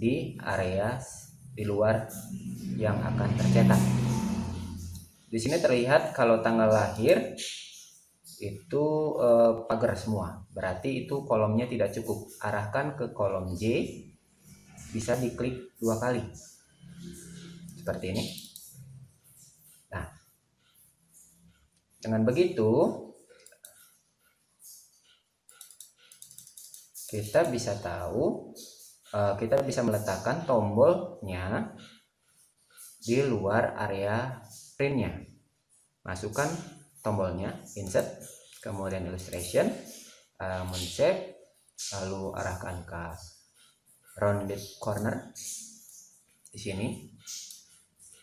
di area di luar yang akan tercetak. Di sini terlihat kalau tanggal lahir itu pagar semua, berarti itu kolomnya tidak cukup. Arahkan ke kolom J, bisa diklik 2 kali seperti ini. Nah, dengan begitu kita bisa tahu, kita bisa meletakkan tombolnya di luar area printnya. Masukkan tombolnya, insert, kemudian illustration, moon shape, lalu arahkan ke rounded corner di sini.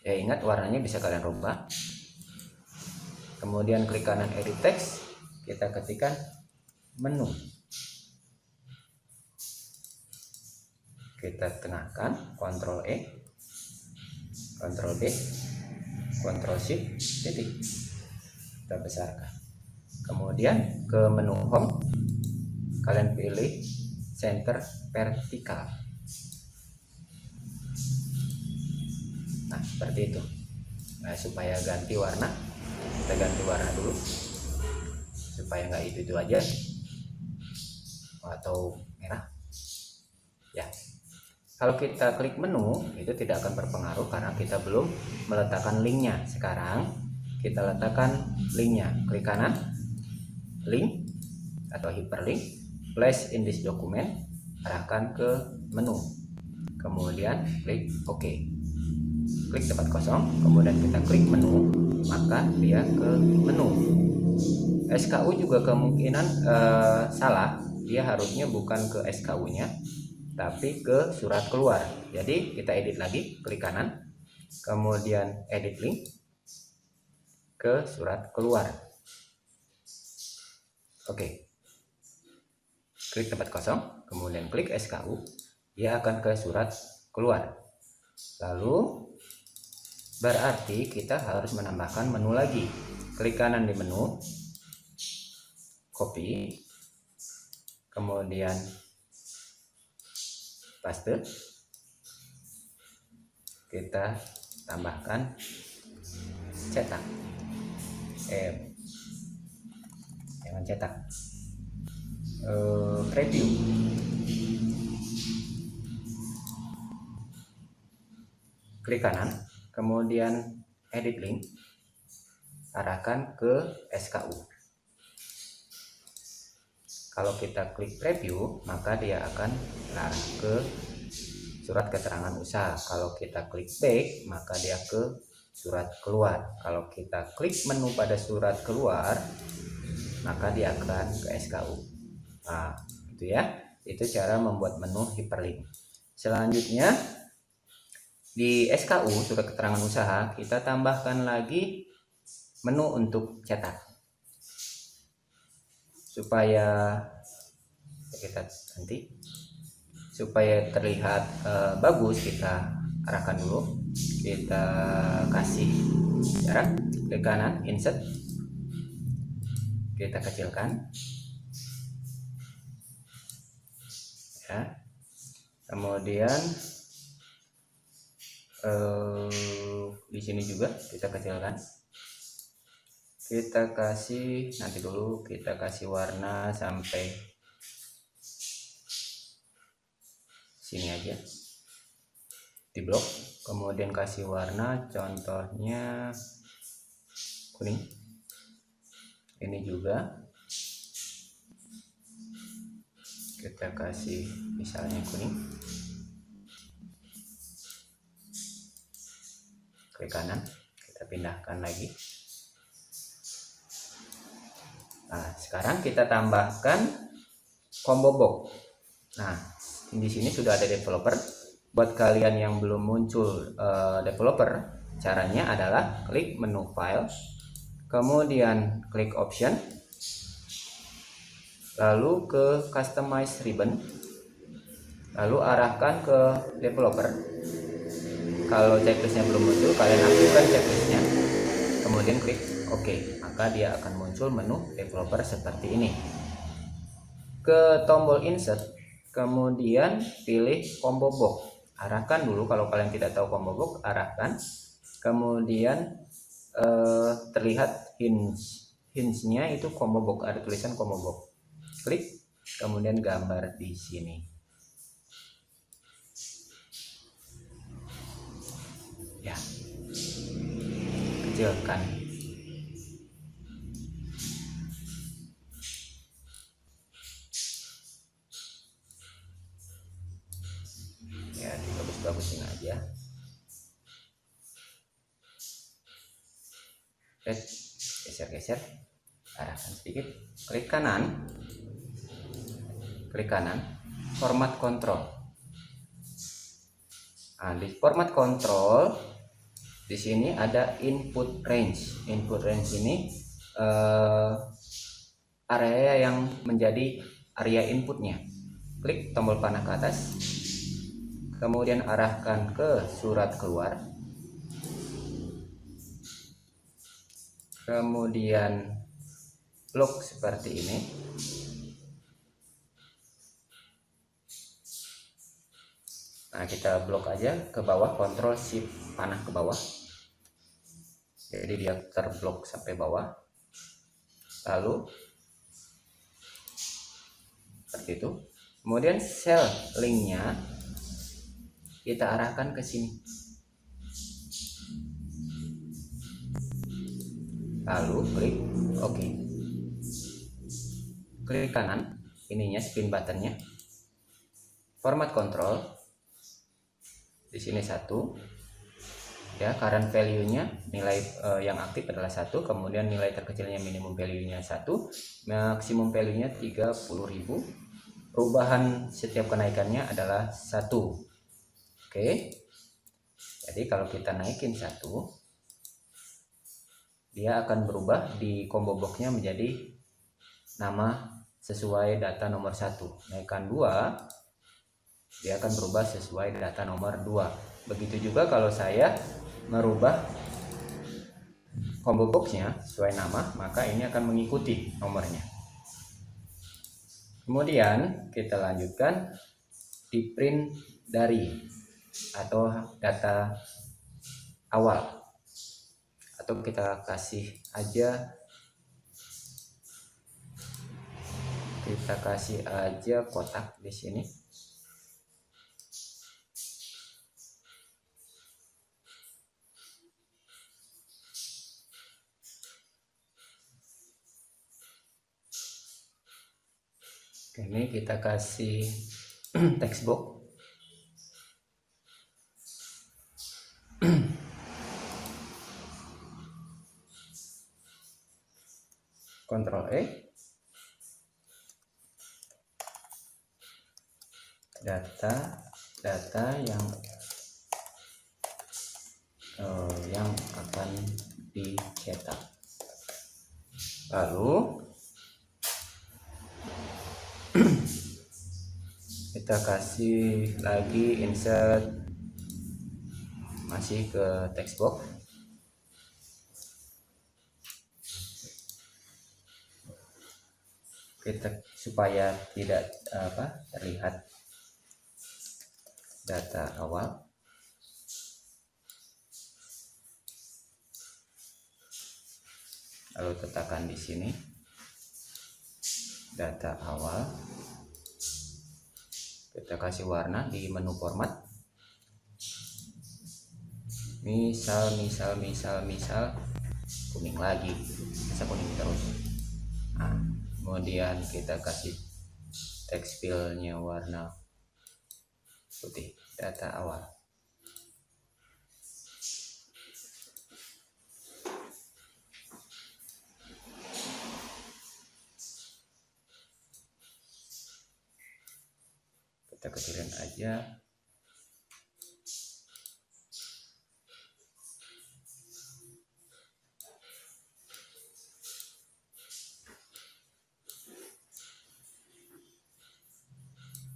Ya, ingat warnanya bisa kalian rubah. Kemudian klik kanan edit text, kita ketikkan menu. Kita tengahkan, Ctrl E, Ctrl B, Ctrl Shift, titik. Kita besarkan. Kemudian ke menu home, kalian pilih center vertikal. Nah, seperti itu. Nah, supaya ganti warna, kita ganti warna dulu supaya nggak itu aja atau merah ya. Kalau kita klik menu, itu tidak akan berpengaruh karena kita belum meletakkan linknya. Sekarang kita letakkan linknya. Klik kanan, link atau hyperlink, place in this document, arahkan ke menu, kemudian klik OK. Klik tempat kosong, kemudian kita klik menu, maka dia ke menu. SKU juga kemungkinan salah, dia harusnya bukan ke SKU-nya, tapi ke surat keluar. Jadi kita edit lagi, klik kanan, kemudian edit link ke surat keluar. Oke. Klik tempat kosong, kemudian klik SKU, dia akan ke surat keluar. Lalu berarti kita harus menambahkan menu lagi. Klik kanan di menu, copy, kemudian paste, kita tambahkan cetak, jangan cetak, preview. Klik kanan, kemudian edit link, arahkan ke SKU. Kalau kita klik preview, maka dia akan mengarah ke surat keterangan usaha. Kalau kita klik back, maka dia ke surat keluar. Kalau kita klik menu pada surat keluar, maka dia akan ke SKU. Nah, itu ya. Itu cara membuat menu hyperlink. Selanjutnya di SKU, surat keterangan usaha, kita tambahkan lagi menu untuk cetak. Supaya kita ganti, supaya terlihat bagus, kita arahkan dulu, kita kasih jarak, klik kanan, insert, kita kecilkan ya. Kemudian di sini juga kita kecilkan, kita kasih, nanti dulu kita kasih warna sampai sini aja di blok, kemudian kasih warna, contohnya kuning. Ini juga kita kasih misalnya kuning. Klik kanan, kita pindahkan lagi. Nah, sekarang kita tambahkan combo box. Nah, di sini sudah ada developer. Buat kalian yang belum muncul developer, caranya adalah klik menu file, kemudian klik option, lalu ke customize ribbon, lalu arahkan ke developer. Kalau checklistnya belum muncul, kalian aktifkan checklistnya, kemudian klik OK, maka dia akan muncul menu developer seperti ini. Ke tombol insert, kemudian pilih combo box, arahkan dulu. Kalau kalian tidak tahu combo box, arahkan, kemudian terlihat hinge-nya itu combo box, ada tulisan combo box, klik, kemudian gambar di sini. Ya, kecilkan. Ya, dibagus-bagusin aja. Geser-geser, arahkan sedikit, klik kanan, format kontrol. Nah, di format kontrol di sini ada input range. Input range ini area yang menjadi area inputnya. Klik tombol panah ke atas, kemudian arahkan ke surat keluar, kemudian blok seperti ini. Nah, kita blok aja ke bawah, Ctrl Shift panah ke bawah, jadi dia terblok sampai bawah. Lalu seperti itu. Kemudian sel linknya kita arahkan ke sini, lalu klik OK. Klik kanan ininya, spin buttonnya, format kontrol. Di sini 1 ya, current value-nya, nilai yang aktif adalah 1, kemudian nilai terkecilnya minimum value-nya 1, maksimum value-nya 30.000. Perubahan setiap kenaikannya adalah 1. Oke. Jadi kalau kita naikin 1, dia akan berubah di combo box-nya menjadi nama sesuai data nomor 1. Naikkan 2, dia akan berubah sesuai data nomor 2. Begitu juga kalau saya merubah combo box-nya sesuai nama, maka ini akan mengikuti nomornya. Kemudian kita lanjutkan di print dari atau data awal, atau kita kasih aja kotak di sini. Ini kita kasih text box. Ctrl E, data yang akan dicetak. Lalu kita kasih lagi insert, masih ke text box. Kita supaya tidak terlihat data awal, lalu tekan di sini data awal. Kita kasih warna di menu format, misal kuning lagi, bisa kuning terus. Nah, kemudian kita kasih text fill-nya warna putih, data awal. Kita kecilin aja.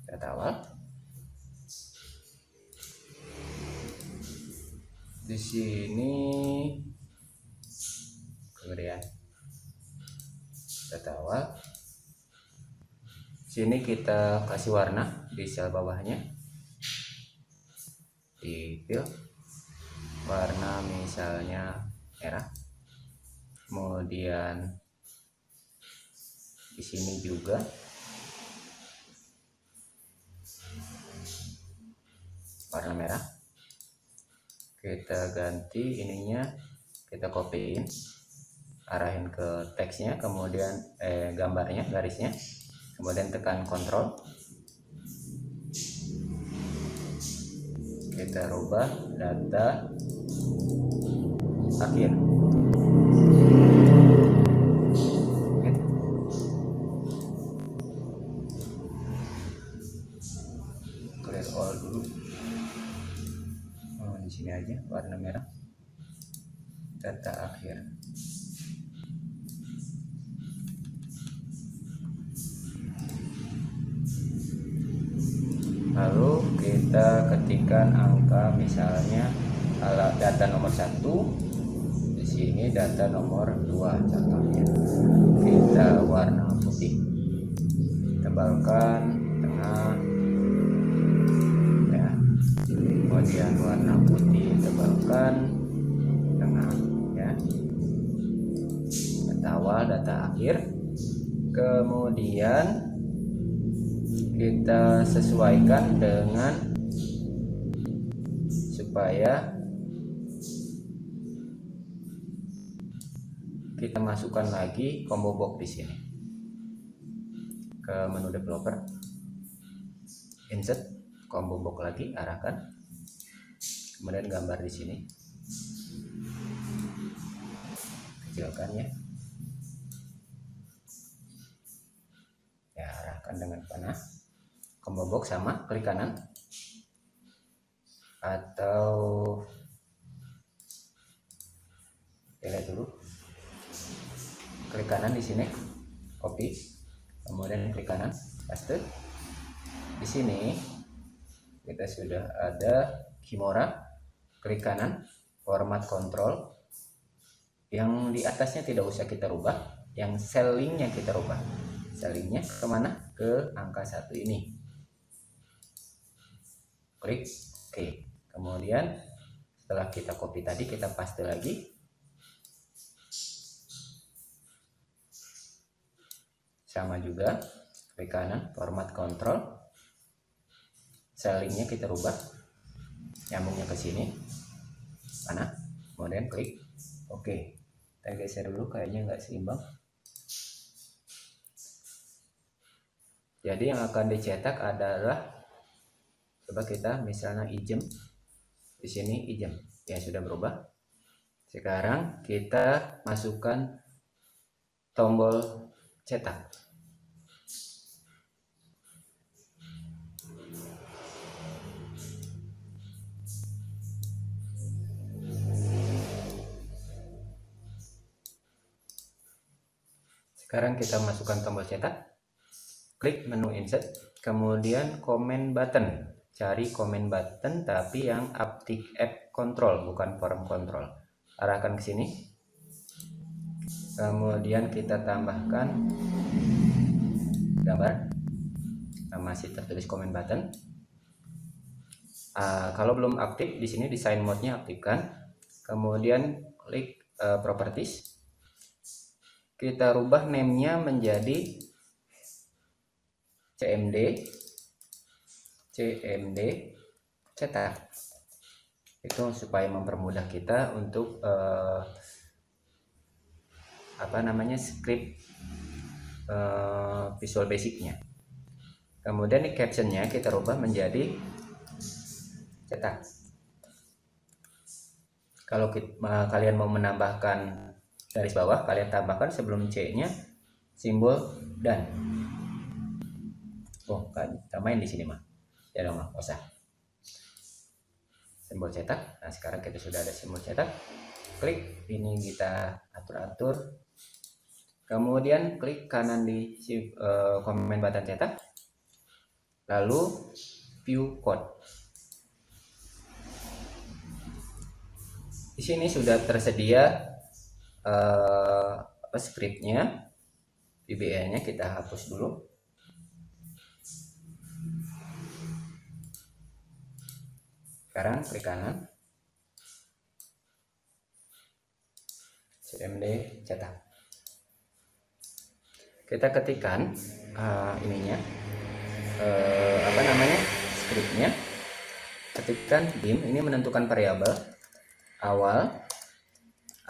Data awal. Di sini kemudian data awal. Sini kita kasih warna di sel bawahnya. fill warna misalnya merah. Kemudian di sini juga warna merah, kita ganti ininya, kita copyin, arahin ke teksnya, kemudian gambarnya, garisnya, kemudian tekan Ctrl, kita rubah data akhir. Clear all dulu. Di sini aja warna merah, data akhir. Lalu kita ketikkan angka, misalnya data nomor 1, di sini data nomor 2 contohnya. Kita warna putih, tebalkan tengah ya, kemudian warna putih tebalkan tengah ya, data awal, data akhir. Kemudian kita sesuaikan dengan, supaya kita masukkan lagi combo box di sini ke menu developer, insert combo box lagi, arahkan, kemudian gambar di sini, kecilkan ya, arahkan dengan panah. Combo box sama, klik kanan atau lihat dulu, klik kanan di sini, copy, kemudian klik kanan, paste. Di sini kita sudah ada Kimora, klik kanan, format control. Yang di atasnya tidak usah kita rubah, yang cell linknya kita rubah. Cell linknya kemana? Ke angka 1 ini. Klik OK. Kemudian setelah kita copy tadi, kita paste lagi. Sama juga, klik kanan, format control, cell linknya kita rubah, nyambungnya ke sini, mana, kemudian klik OK. Kita geser dulu, kayaknya nggak seimbang. Jadi yang akan dicetak adalah, coba kita misalnya ijem, di sini ijem ya, sudah berubah. Sekarang kita masukkan tombol cetak. Sekarang kita masukkan tombol cetak, klik menu insert, kemudian comment button. Cari comment button tapi yang uptick app control, bukan form control. Arahkan ke sini. Kemudian kita tambahkan gambar. Masih tertulis comment button. Kalau belum aktif, di sini design mode-nya aktifkan. Kemudian klik properties. Kita rubah name-nya menjadi CMD cetak. Itu supaya mempermudah kita untuk script Visual Basic-nya. Kemudian di caption-nya kita rubah menjadi cetak. Kalau kalian mau menambahkan garis bawah, kalian tambahkan sebelum C-nya simbol dan. Oh, kan tambahin di sini mah. Ya dong, nggak usah. Simbol cetak. Nah, sekarang kita sudah ada simbol cetak. Klik ini, kita atur-atur. Kemudian klik kanan di comment button cetak. Lalu view code. Di sini sudah tersedia scriptnya, VBA-nya kita hapus dulu. Sekarang klik kanan, CMD cetak. Kita ketikkan ininya scriptnya. Ketikkan dim, ini menentukan variabel awal,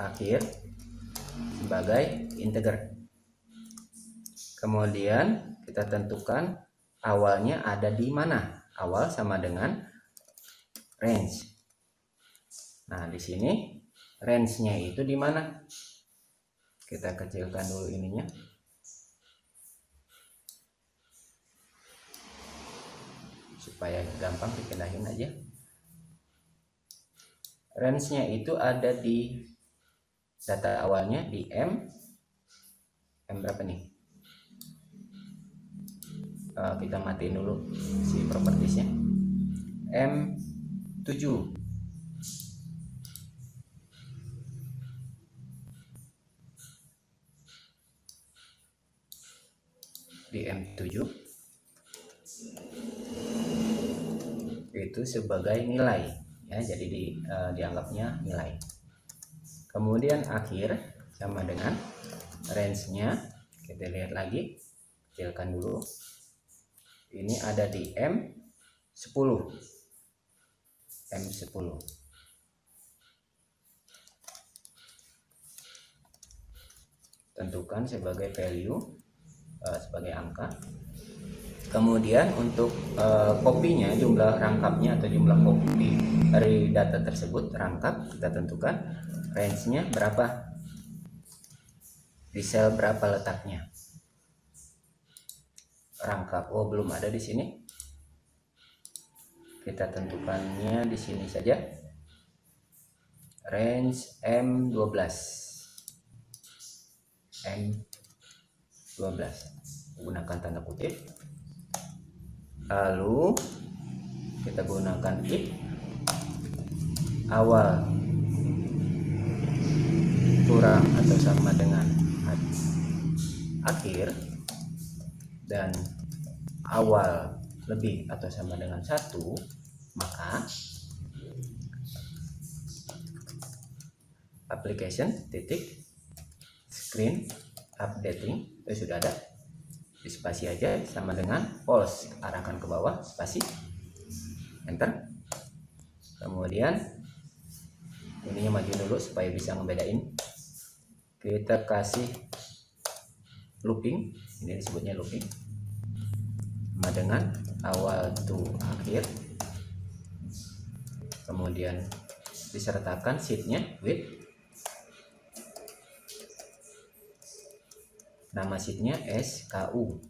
akhir sebagai integer. Kemudian kita tentukan awalnya ada di mana. Awal sama dengan range. Nah, di sini range-nya itu di mana? Kita kecilkan dulu ininya. Supaya gampang dipindahin aja. Range-nya itu ada di data awalnya di M berapa nih? Kita matiin dulu si propertiesnya. M7. Di M7 itu sebagai nilai ya, jadi dianggapnya nilai. Kemudian akhir sama dengan range-nya, kita lihat lagi, kecilkan dulu. Ini ada di M10. Tentukan sebagai value, sebagai angka. Kemudian untuk kopinya, jumlah rangkapnya atau jumlah kopi dari data tersebut rangkap, kita tentukan range-nya berapa, di sel berapa letaknya. Rangkap, oh belum ada di sini. Kita tentukannya di sini saja. Range M12. Gunakan tanda kutip. Lalu kita gunakan if awal kurang atau sama dengan akhir dan awal lebih atau sama dengan 1, maka application screen updating itu sudah ada. Di spasi aja sama dengan false, arahkan ke bawah, spasi, enter. Kemudian ininya maju dulu supaya bisa ngebedain. Kita kasih looping, ini disebutnya looping, sama dengan awal to akhir. Kemudian disertakan sheetnya with, nama sheetnya SKU,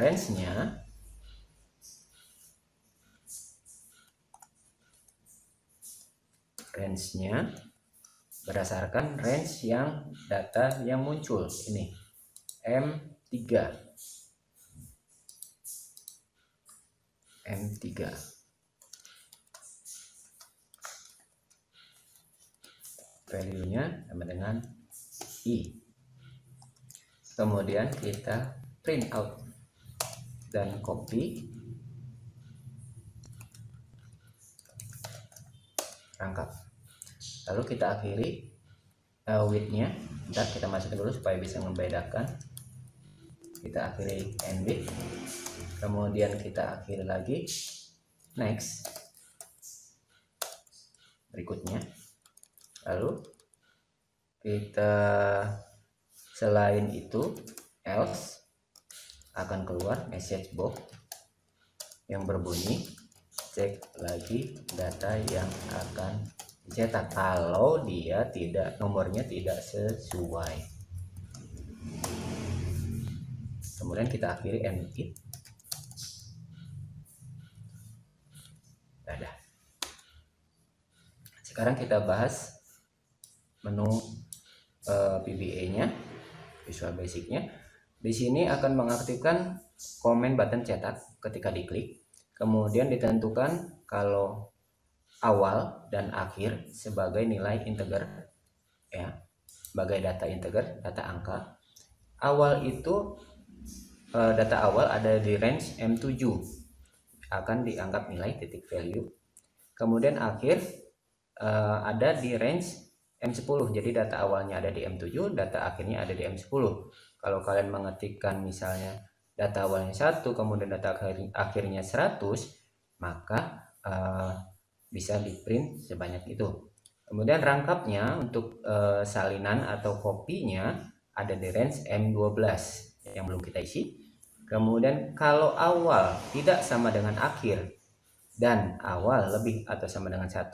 range-nya berdasarkan range yang data yang muncul ini M3. Value-nya sama dengan I. Kemudian kita print out dan copy, rangkap. Lalu kita akhiri width-nya. Bentar, kita masukin dulu supaya bisa membedakan. Kita akhiri end width. Kemudian kita akhiri lagi next. Berikutnya. Lalu kita selain itu else akan keluar message box yang berbunyi cek lagi data yang akan dicetak kalau dia tidak, nomornya tidak sesuai. Kemudian kita akhiri end it. Dadah. Sekarang kita bahas menu VBA-nya, Visual Basic-nya. Di sini akan mengaktifkan comment button cetak ketika diklik. Kemudian ditentukan kalau awal dan akhir sebagai nilai integer ya, sebagai data integer, data angka. Awal itu data awal ada di range M7. akan dianggap nilai titik value. Kemudian akhir ada di range M10, jadi data awalnya ada di M7, data akhirnya ada di M10. Kalau kalian mengetikkan misalnya data awalnya 1, kemudian data akhirnya 100, maka bisa di print sebanyak itu. Kemudian rangkapnya untuk salinan atau kopinya ada di range M12 yang belum kita isi. Kemudian kalau awal tidak sama dengan akhir dan awal lebih atau sama dengan 1,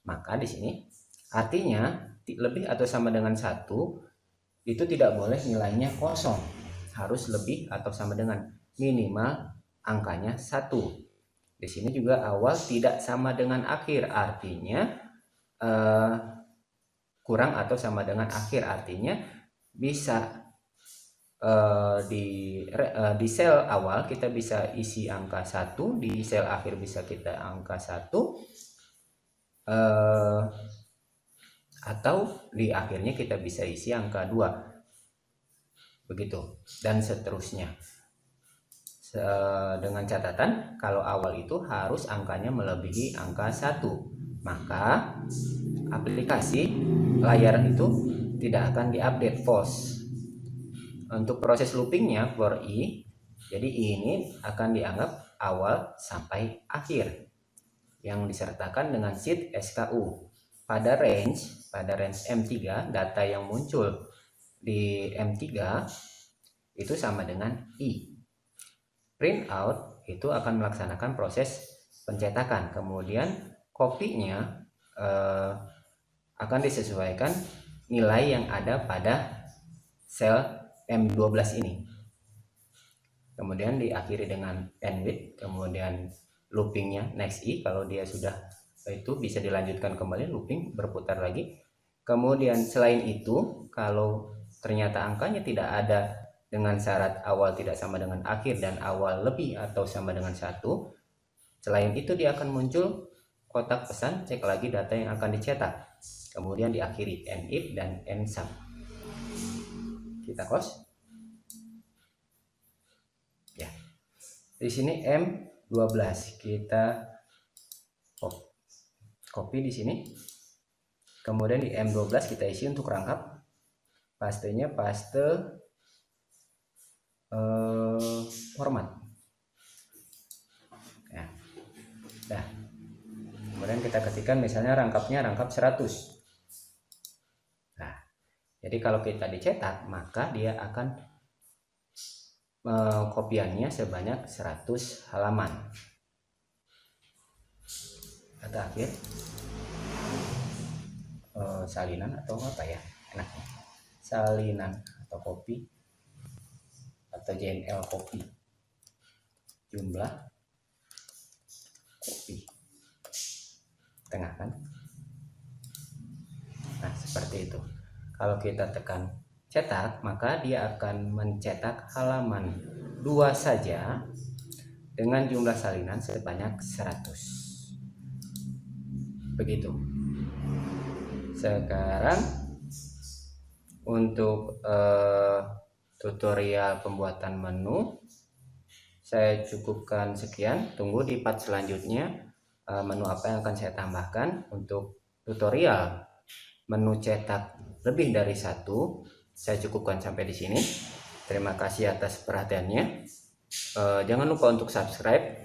maka di sini artinya lebih atau sama dengan 1 itu tidak boleh nilainya kosong, harus lebih atau sama dengan, minimal angkanya 1. Di sini juga awal tidak sama dengan akhir, artinya kurang atau sama dengan akhir, artinya bisa di sel awal kita bisa isi angka 1, di sel akhir bisa kita angka 1, atau di akhirnya kita bisa isi angka 2, begitu, dan seterusnya. Dengan catatan kalau awal itu harus angkanya melebihi angka 1, maka aplikasi layar itu tidak akan diupdate false. Untuk proses loopingnya for i, jadi ini akan dianggap awal sampai akhir yang disertakan dengan sheet SKU. Pada range M3, data yang muncul di M3 itu sama dengan i. Print out itu akan melaksanakan proses pencetakan, kemudian kopinya akan disesuaikan nilai yang ada pada sel M12 ini. Kemudian diakhiri dengan end with, kemudian loopingnya next i, kalau dia sudah itu bisa dilanjutkan kembali looping berputar lagi. Kemudian selain itu, kalau ternyata angkanya tidak ada dengan syarat awal tidak sama dengan akhir dan awal lebih atau sama dengan 1, selain itu dia akan muncul kotak pesan cek lagi data yang akan dicetak, kemudian diakhiri end if dan end sum. Kita close ya. Di sini M12 kita copy di sini, kemudian di M12 kita isi untuk rangkap, pastenya paste format ya. Nah, kemudian kita ketikkan misalnya rangkapnya rangkap 100. Nah, jadi kalau kita dicetak maka dia akan kopiannya sebanyak 100 halaman. Kata akhir salinan atau apa ya enaknya, salinan atau kopi atau JNL kopi, jumlah kopi tengah kan. Nah, seperti itu. Kalau kita tekan cetak, maka dia akan mencetak halaman 2 saja dengan jumlah salinan sebanyak 100. Begitu. Sekarang untuk tutorial pembuatan menu saya cukupkan sekian. Tunggu di part selanjutnya menu apa yang akan saya tambahkan. Untuk tutorial menu cetak lebih dari 1 saya cukupkan sampai di sini. Terima kasih atas perhatiannya. Jangan lupa untuk subscribe,